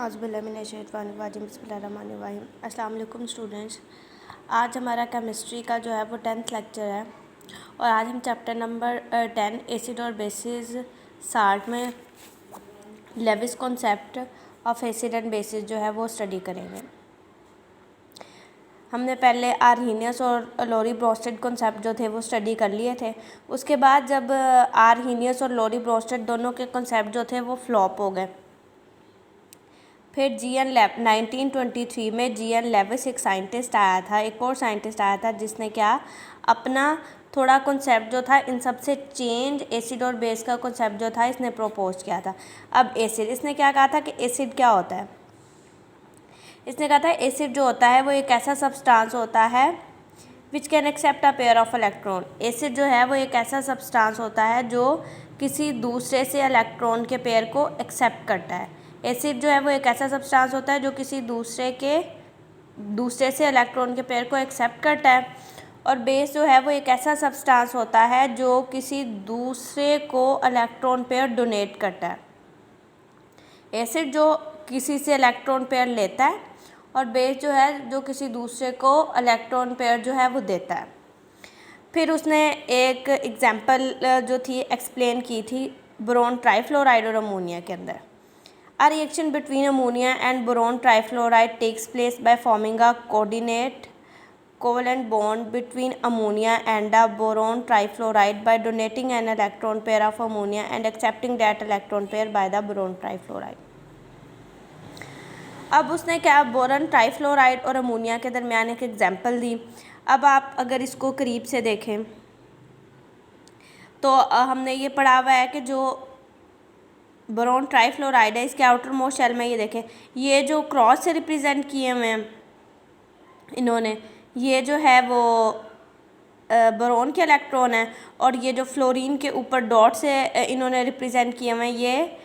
आज़बिल्लाहिमिनश्शैतानिर्रजीम बिस्मिल्लाहिर्रहमानिर्रहीम। अस्सलाम वालेकुम स्टूडेंट्स। आज हमारा केमिस्ट्री का जो है वो 10th लेक्चर है और आज हम चैप्टर नंबर 10 एसिड और बेसिस साल्ट में Lewis concept of acid and bases जो है वो स्टडी करेंगे। हमने पहले आर्हीनियस और लोरी ब्रोस्टेड कॉन्सेप्ट जो थे वो स्टडी कर लिए थे। उसके बाद जब आर्हीनियस और लोरी ब्रोस्टेड दोनों के कॉन्सेप्ट जो थे वो फ्लॉप हो गए, फिर जी.एन. 1923 में जी.एन. लेविस एक साइंटिस्ट आया था, एक और साइंटिस्ट आया था जिसने क्या अपना थोड़ा कॉन्सेप्ट जो था इन सब से चेंज एसिड और बेस का कॉन्सेप्ट जो था इसने प्रपोज किया था। अब एसिड, इसने क्या कहा था कि एसिड क्या होता है। इसने कहा था एसिड जो होता है वो एक ऐसा सब्सटेंस होता है which can accept a pair of electron. Acid जो है वो एक ऐसा सब्सटेंस होता है जो किसी दूसरे से इलेक्ट्रॉन के पेयर को एक्सेप्ट करता है। एसिड जो है वो एक ऐसा सब्सटेंस होता है जो किसी दूसरे से इलेक्ट्रॉन के पेयर को एक्सेप्ट करता है। और बेस जो है वो एक ऐसा सब्सटेंस होता है जो किसी दूसरे को इलेक्ट्रॉन पेयर डोनेट करता है। एसिड जो किसी से इलेक्ट्रॉन पेयर लेता है और बेस जो है जो किसी दूसरे को इलेक्ट्रॉन पेयर जो है वो देता है। फिर उसने एक एग्जांपल जो थी एक्सप्लेन की थी बोरोन ट्राइफ्लोराइड और अमोनिया के अंदर। A reaction between ammonia and boron trifluoride takes place by forming a coordinate covalent bond between ammonia and a boron trifluoride by donating an electron pair of ammonia and accepting that electron pair by the boron trifluoride। अब उसने क्या boron trifluoride और ammonia के दरमियान एक example दी। अब आप अगर इसको करीब से देखें तो हमने ये पढ़ा हुआ है कि जो बोरोन ट्राइफ्लोराइड है इसके आउटर मोस्ट शेल में ये देखें, ये जो क्रॉस से रिप्रेजेंट किए हुए हैं इन्होंने, ये जो है वो बोरोन के इलेक्ट्रॉन है और ये जो फ्लोरीन के ऊपर डॉट से इन्होंने रिप्रेजेंट किए हुए हैं ये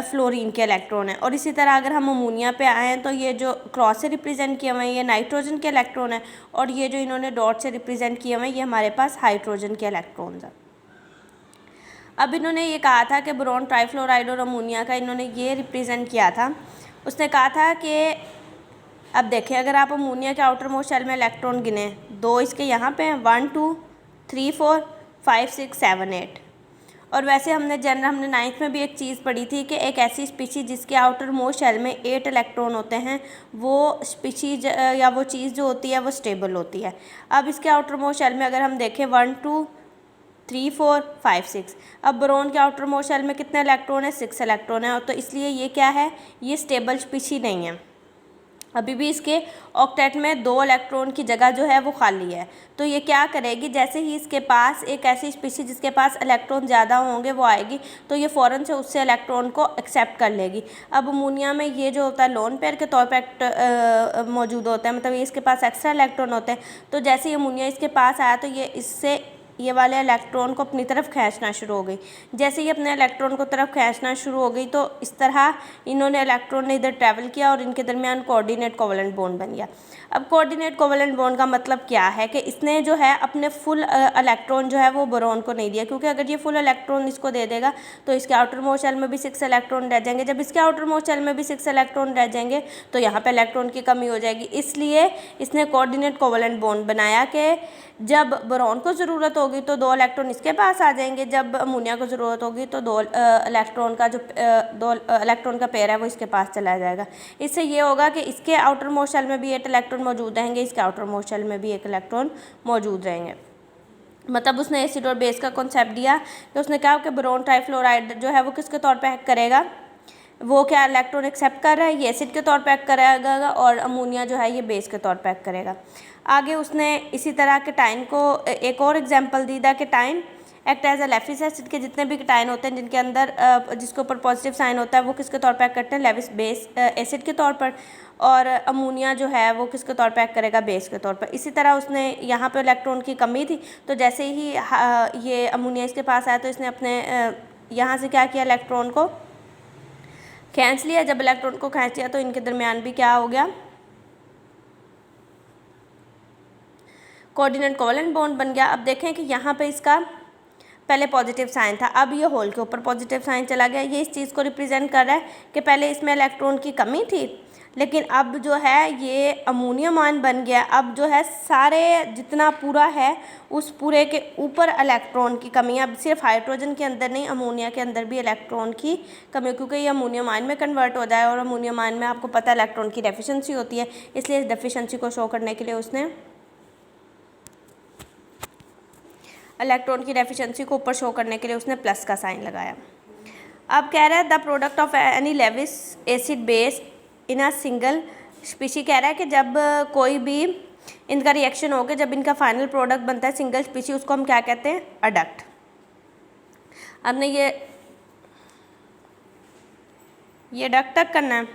फ्लोरीन के इलेक्ट्रॉन है। और इसी तरह अगर हम अमोनिया पे आए हैं तो ये जो क्रॉस से रिप्रेजेंट किए हुए हैं ये नाइट्रोजन के इलेक्ट्रॉन है और ये जो इन्होंने डॉट से रिप्रेजेंट किए हुए हैं ये हमारे पास हाइड्रोजन के इलेक्ट्रॉन्स हैं। अब इन्होंने ये कहा था कि बोरोन ट्राइफ्लोराइड और अमोनिया का इन्होंने ये रिप्रेजेंट किया था। उसने कहा था कि अब देखें अगर आप अमोनिया के आउटर मोस्ट शेल में इलेक्ट्रॉन गिने, दो इसके यहाँ पे हैं, 1 2 3 4 5 6 7 8। और वैसे हमने 9th में भी एक चीज़ पढ़ी थी कि एक ऐसी स्पीशीज जिसके आउटर मोस्ट शेल में 8 इलेक्ट्रॉन होते हैं वो स्पीशीज या वो चीज़ जो होती है वो स्टेबल होती है। अब इसके आउटर मोस्ट शेल में अगर हम देखें 1 2 3 4 5 6, अब बोरोन के आउटर मोस्ट शेल में कितने इलेक्ट्रॉन है, 6 इलेक्ट्रॉन है। और तो इसलिए ये क्या है, ये स्टेबल स्पीशी नहीं है। अभी भी इसके ऑक्टेट में 2 इलेक्ट्रॉन की जगह जो है वो खाली है। तो ये क्या करेगी, जैसे ही इसके पास एक ऐसी स्पीशी जिसके पास इलेक्ट्रॉन ज़्यादा होंगे वो आएगी तो ये फ़ौरन से उससे इलेक्ट्रॉन को एक्सेप्ट कर लेगी। अब अमोनिया में ये जो होता है लोन पेयर के तौर पर मौजूद होता है, मतलब ये इसके पास एक्स्ट्रा इलेक्ट्रॉन होते हैं। तो जैसे ही अमोनिया इसके पास आया तो ये इससे ये वाले इलेक्ट्रॉन को अपनी तरफ खींचना शुरू हो गई। जैसे ही अपने इलेक्ट्रॉन को तरफ खींचना शुरू हो गई तो इस तरह इन्होंने इलेक्ट्रॉन ने इधर ट्रैवल किया और इनके दरमियान कोऑर्डिनेट कोवेलेंट बॉन्ड बन गया। अब कोऑर्डिनेट कोवेलेंट बॉन्ड का मतलब क्या है कि इसने जो है अपने फुल इलेक्ट्रॉन जो है वो बोरोन को नहीं दिया, क्योंकि अगर ये फुल इलेक्ट्रॉन इसको दे देगा तो इसके आउटर मोस्ट शेल में भी 6 इलेक्ट्रॉन रह जाएंगे। जब इसके आउटर मोस्ट शेल में भी 6 इलेक्ट्रॉन रह जाएंगे तो यहाँ पे इलेक्ट्रॉन की कमी हो जाएगी। इसलिए इसने कोऑर्डिनेट कोवेलेंट बॉन्ड बनाया कि जब बोरोन को ज़रूरत होगी तो 2 इलेक्ट्रॉन इसके पास आ जाएंगे, जब अमोनिया को ज़रूरत होगी तो 2 इलेक्ट्रॉन का पेयर है वो इसके पास चला जाएगा। इससे ये होगा कि इसके आउटर मोस्ट शेल में भी 8 इलेक्ट्रॉन मौजूद रहेंगे, इसके आउटर मोस्ट शेल में भी 1 इलेक्ट्रॉन मौजूद रहेंगे। मतलब उसने एसिड और बेस का कॉन्सेप्ट दिया कि उसने कहा कि बोरोन ट्राइफ्लोराइड जो है वो किसके तौर पर एक्ट करेगा, वो क्या इलेक्ट्रॉन एक्सेप्ट कर रहा है, ये एसिड के तौर पर एक्ट करेगा और अमोनिया जो है ये बेस के तौर पर एक्ट करेगा। आगे उसने इसी तरह केटाइन को एक और एग्जांपल दी था। Cation act as a Lewis acid के जितने भी केटाइन होते हैं जिनके अंदर जिसके ऊपर पॉजिटिव साइन होता है वो किसके तौर पर एक्ट करते हैं, लेविस बेस एसिड के तौर पर। और अमोनिया जो है वो किसके तौर पर एक्ट करेगा, बेस के तौर पर। इसी तरह उसने यहाँ पे इलेक्ट्रॉन की कमी थी तो जैसे ही ये अमोनिया इसके पास आया तो इसने अपने यहाँ से क्या किया, इलेक्ट्रॉन को खींच लिया। जब इलेक्ट्रॉन को खींच लिया तो इनके दरमियान भी क्या हो गया, कोऑर्डिनेट कोवेलेंट बॉन्ड बन गया। अब देखें कि यहाँ पे इसका पहले पॉजिटिव साइन था, अब ये होल के ऊपर पॉजिटिव साइन चला गया। ये इस चीज़ को रिप्रेजेंट कर रहा है कि पहले इसमें इलेक्ट्रॉन की कमी थी, लेकिन अब जो है ये अमोनियम आयन बन गया। अब जो है सारे जितना पूरा है उस पूरे के ऊपर इलेक्ट्रॉन की कमी है। अब सिर्फ हाइड्रोजन के अंदर नहीं, अमोनिया के अंदर भी इलेक्ट्रॉन की कमी, क्योंकि ये अमोनियम आयन में कन्वर्ट हो जाए, और अमोनियम आयन में आपको पता है इलेक्ट्रॉन की डेफिशिएंसी होती है, इसलिए इस डेफिशिएंसी को शो करने के लिए उसने इलेक्ट्रॉन की डेफिशिएंसी को ऊपर शो करने के लिए उसने प्लस का साइन लगाया। अब कह रहा है the product of any Lewis acid base in a single species, कह रहा है कि जब कोई भी इनका रिएक्शन हो गया, जब इनका फाइनल प्रोडक्ट बनता है सिंगल स्पीशी, उसको हम क्या कहते हैं, अडक्ट। हमने ये डक्ट तक करना है,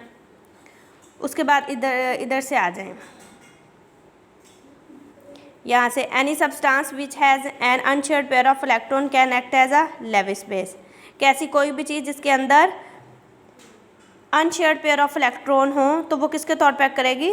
उसके बाद इधर से आ जाएं, यहाँ से any substance which has an unshared pair of electron can act as a Lewis base, कैसी कोई भी चीज़ जिसके अंदर अनशेयर्ड पेयर ऑफ इलेक्ट्रॉन हो तो वो किसके तौर पर एक्ट करेगी,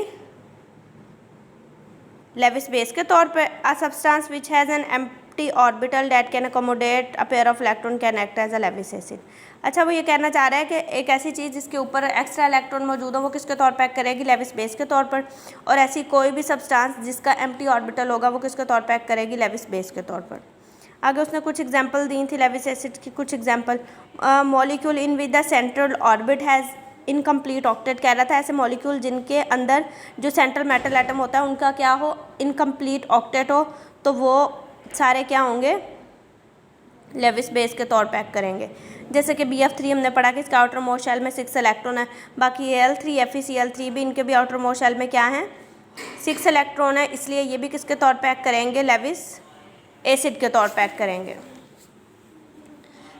लेविस बेस के तौर पर। A substance which has an empty orbital that can accommodate a pair of electron can act as a Lewis acid. अच्छा, वो ये कहना चाह रहा है कि एक ऐसी चीज़ जिसके ऊपर एक्स्ट्रा इलेक्ट्रॉन मौजूद हो वो किसके तौर पर एक्ट करेगी, लेविस बेस के तौर पर, और ऐसी कोई भी सब्सटेंस जिसका एम्प्टी ऑर्बिटल होगा वो किसके तौर पर एक्ट करेगी, लेविस बेस के तौर पर। आगे उसने कुछ एग्जांपल दी थी लेविस एसिड की, कुछ example, molecule in with the central orbit has incomplete octet, कह रहा था ऐसे मॉलिक्यूल जिनके अंदर जो सेंट्रल मेटल एटम होता है उनका क्या हो, इनकम्प्लीट ऑक्टेट हो, तो वो सारे क्या होंगे, लेविस बेस के तौर पर एक्ट करेंगे। जैसे कि BF3 हमने पढ़ा कि इसका आउटर मोस्ट शेल में 6 इलेक्ट्रॉन है, बाकी Al3 FeCl3 भी, इनके भी आउटर मोस्ट शेल में क्या है, 6 इलेक्ट्रॉन है, इसलिए ये भी किसके तौर पर एक्ट करेंगे, लेविस एसिड के तौर पर एक्ट करेंगे।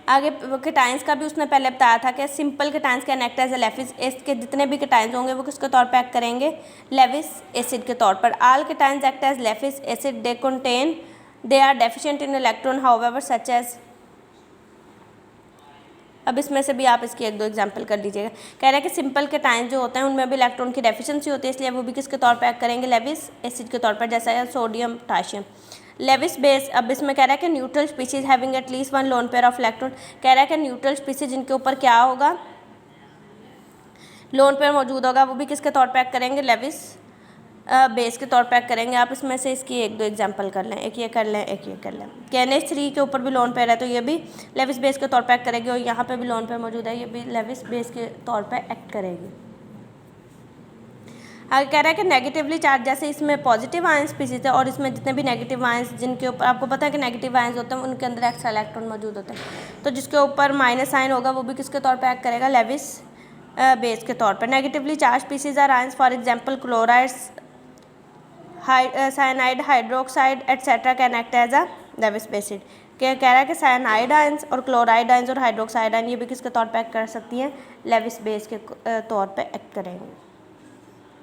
आगे केटाइंस का भी उसने पहले बताया था कि simple cations can act as a Lewis acid, के जितने भी केटाइंस होंगे वो किसके तौर पर एक्ट करेंगे, लेविस एसिड के तौर पर। All cations act as Lewis acid, they are deficient in electron however such as, अब इसमें से भी आप इसकी एक दो एग्जांपल कर दीजिएगा। कह रहा है कि सिंपल केटाइंस जो होते हैं उनमें भी इलेक्ट्रॉन की डेफिशिएंसी होती है, इसलिए वो भी किसके तौर पर एक्ट करेंगे, लेविस एसिड के तौर पर, जैसा सोडियम पोटाशियम। लेविस बेस, अब इसमें कह रहा है कि neutral species having at least 1 lone pair of electron, कह रहा है कि न्यूट्रल स्पीसीज जिनके ऊपर क्या होगा, लोन पेयर मौजूद होगा, वो भी किसके तौर पर एक्ट करेंगे, लेविस बेस के तौर पर एक्ट करेंगे। आप इसमें से इसकी एक दो एग्जांपल कर लें, एक ये कर लें, एक ये कर लें। NH3 के ऊपर भी लोन पेयर है तो ये भी लेविस बेस के तौर पर एक्ट करेगी, और यहाँ पे भी लोन पेयर मौजूद है, ये भी लेविस बेस के तौर पर एक्ट करेगी। आगे कह रहा है कि नेगेटिवली चार्ज, जैसे इसमें पॉजिटिव आयन स्पीसीज है और इसमें जितने भी नेगेटिव आयंस जिनके ऊपर आपको पता है कि नेगेटिव आयंस होते हैं उनके अंदर एक्स्ट्रा इलेक्ट्रॉन मौजूद होते हैं, तो जिसके ऊपर माइनस साइन होगा वो भी किसके तौर पर एक्ट करेगा, लेविस बेस के तौर पर। Negatively charged species are ions, for example chlorides, cyanide, hydroxide etcetera can act as a Lewis bases. कह रहा है कि साइनाइड आयंस और क्लोराइड आयंस और हाइड्रोक्साइड आयन ये भी किसके तौर पर एक्ट कर सकती हैं, लेविस बेस के तौर पर एक्ट करेंगे।